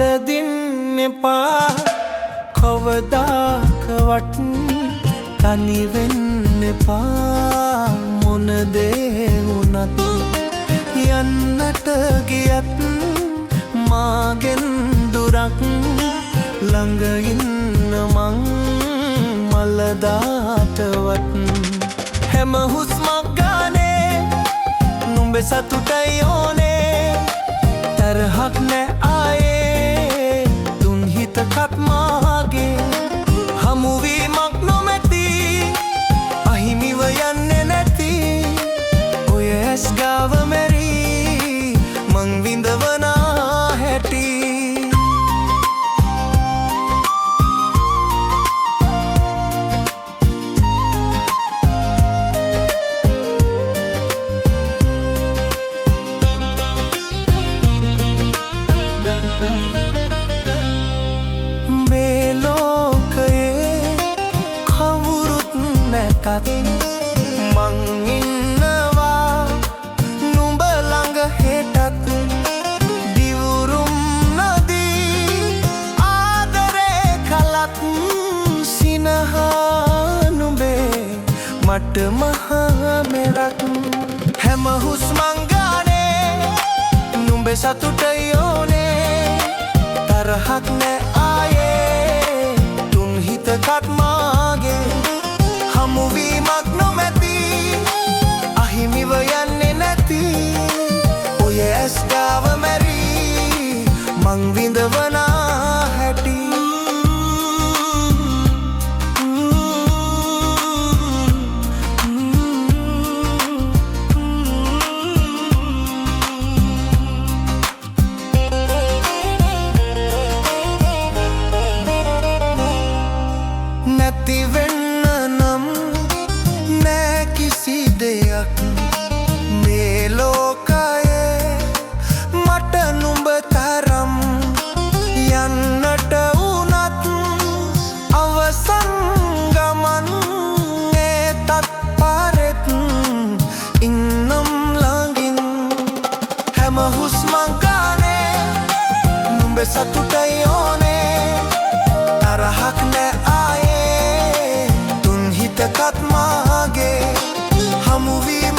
වරදින්න එපා කවදාකවත් තනි වෙන්න එපා මොන දේ වුණත් යන්නට ගියත් මාගෙන් දුරක් ළඟ ඉන්න මං මලදාටවත් හැම හුස්මක් ගානේ නුඹේ සතුටයි ඕනේ තරහක් නෑ ආයේ තුන් හිතකත් මාගේ හමුවීමක් නොමැති අහිමිව යන්නේ නැති ඔය ඇස් ගාව මැරී මං විඳවනා හැටි මේ ලෝකයේ කවුරුත් නැතත් මං ඉන්නවා නුඹ ළඟ හෙටත් දිවුරුම් නදී ආදරේ කලත් සිනහා නුඹේ මට මහා මෙරක් හැම හුස්මක් ගානේ නුඹේ සතුටයි ඕනේ තරහක් නෑ ආයේ තුන් හිතකත් මාගේ හමුවීමක් නොමැති අහිමිව යන්නේ නැති ඔය ඇස් ගාව මැරී මං විඳවනා හැටි නැති වෙන්න නම් නෑ කිසි දෙයක් මේ ලෝකයේ මට නුඹ තරම් යන්නට වුණත් අවසන් ගමන් ඒතත් පාරෙත් ඉන්නම් ළඟින් හැම හුස්මක් ගානේ නුඹේ සතුටයි ඕනේ තරහක් නෑ ආයේ තුන් හිතකත් මාගේ හමුවී